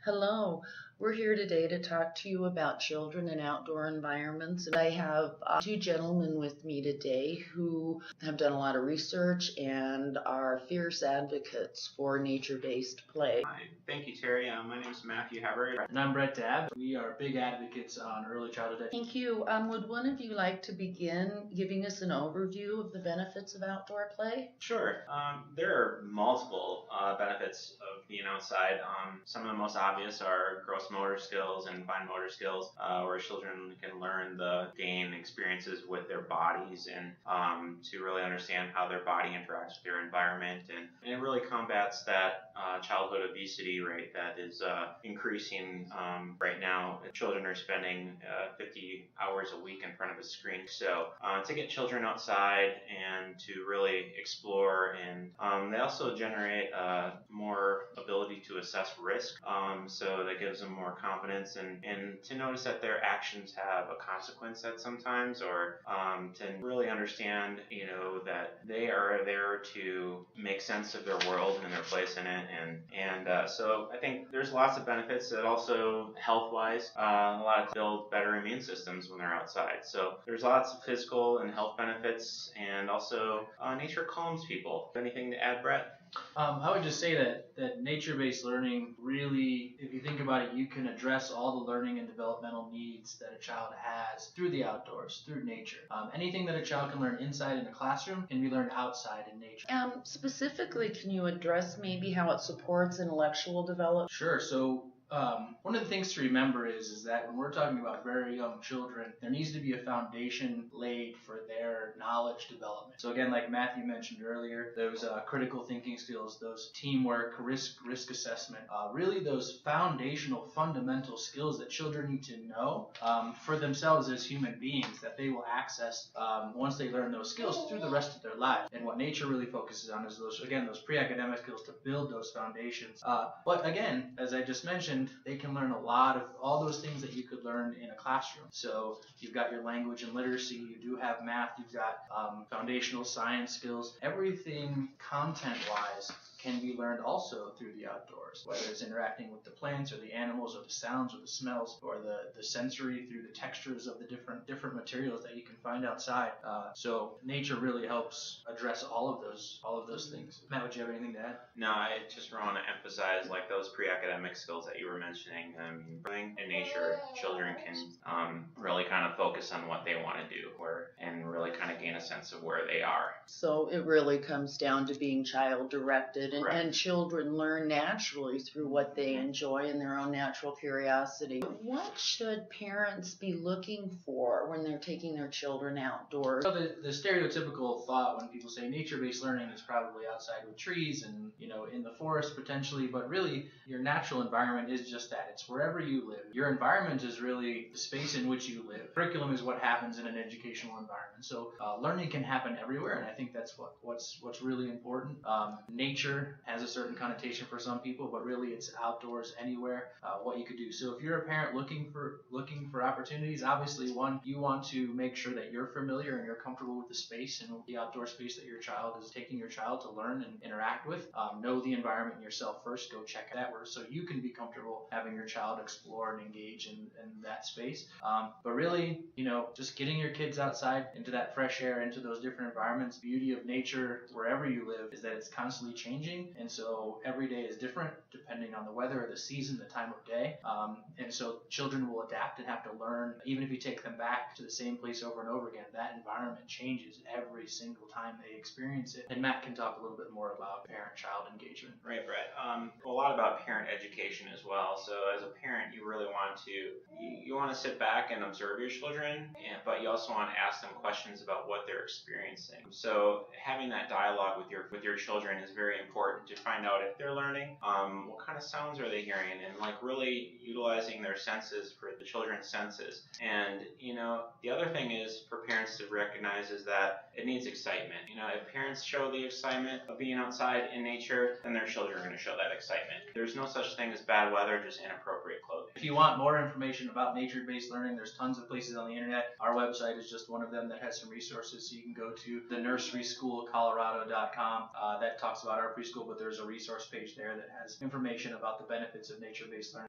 Hello, we're here today to talk to you about children in outdoor environments. And I have two gentlemen with me today who have done a lot of research and are fierce advocates for nature-based play. Hi, thank you, Terry. My name is Matthew Havard. And I'm Brett Dabb. We are big advocates on early childhood education. Thank you. Would one of you like to begin giving us an overview of the benefits of outdoor play? Sure. There are multiple benefits of being outside. Some of the most obvious are gross motor skills and fine motor skills, where children can learn the gain experiences with their bodies and to really understand how their body interacts with their environment. And it really combats that childhood obesity rate that is increasing right now. Children are spending 50 hours a week in front of a screen. So to get children outside and to really explore, and they also generate more ability to assess risk. So that gives them more confidence and to notice that their actions have a consequence at sometimes, or to really understand, that they are there to make sense of their world and their place in it. So I think there's lots of benefits that also health-wise, a lot of build better immune systems when they're outside. So there's lots of physical and health benefits, and also nature calms people. Anything to add, Brett? I would just say that nature-based learning really, if you think about it, you can address all the learning and developmental needs that a child has through the outdoors, through nature. Anything that a child can learn inside in a classroom can be learned outside in nature. Specifically, can you address maybe how it supports intellectual development? Sure. So one of the things to remember is that when we're talking about very young children, there needs to be a foundation laid for their knowledge development. So again, like Matthew mentioned earlier, those critical thinking skills, those teamwork, risk assessment, really those foundational, fundamental skills that children need to know for themselves as human beings, that they will access once they learn those skills through the rest of their life. And what nature really focuses on is those pre-academic skills to build those foundations. But again, as I just mentioned, they can learn a lot of all those things that you could learn in a classroom. So you've got your language and literacy, you do have math, you've got foundational science skills. Everything content-wise can be learned also through the outdoors, whether it's interacting with the plants or the animals or the sounds or the smells or the sensory through the textures of the different materials that you can find outside. So nature really helps address all of those things. Matt, would you have anything to add? No, I just want to emphasize like those pre-academic skills that you were mentioning. In nature, children can really kind of focus on what they want to do, and really kind of gain a sense of where they are. So it really comes down to being child-directed, Right. and children learn naturally through what they enjoy and their own natural curiosity. What should parents be looking for when they're taking their children outdoors? So the stereotypical thought when people say nature-based learning is probably outside with trees and in the forest potentially, but really your natural environment is just that. It's wherever you live. Your environment is really the space in which you live. Curriculum is what happens in an educational environment. So learning can happen everywhere, and I think that's what's really important. Nature has a certain connotation for some people, but really it's outdoors anywhere, what you could do. So if you're a parent looking for opportunities, obviously one, you want to make sure that you're familiar and you're comfortable with the space and the outdoor space that your child is taking your child to learn and interact with. Know the environment yourself first. Go check that where so you can be comfortable having your child explore and engage in that space. But really, just getting your kids outside into that fresh air, into those different environments. The beauty of nature wherever you live is that it's constantly changing, and so every day is different depending on the weather, the season, the time of day. And so children will adapt and have to learn. Even if you take them back to the same place over and over again, that environment changes every single time they experience it. And Matt can talk a little bit more about parent-child engagement. Right, Brett. A lot about parent education as well. So as a parent, you really want to sit back and observe your children, but you also want to ask them questions about what they're experiencing. So having that dialogue with your children is very important to find out if they're learning, what kind of sounds are they hearing, and like really utilizing their senses for the children's senses. And the other thing is for parents to recognize is that it needs excitement. If parents show the excitement of being outside in nature, then their children are going to show that excitement. There's no such thing as bad weather, just inappropriate clothing. If you want more information about nature-based learning, there's tons of places on the internet. Our website is just one of them that has some resources. So you can go to the nurseryschoolcolorado.com. That talks about our preschool, but there's a resource page there that has information about the benefits of nature-based learning.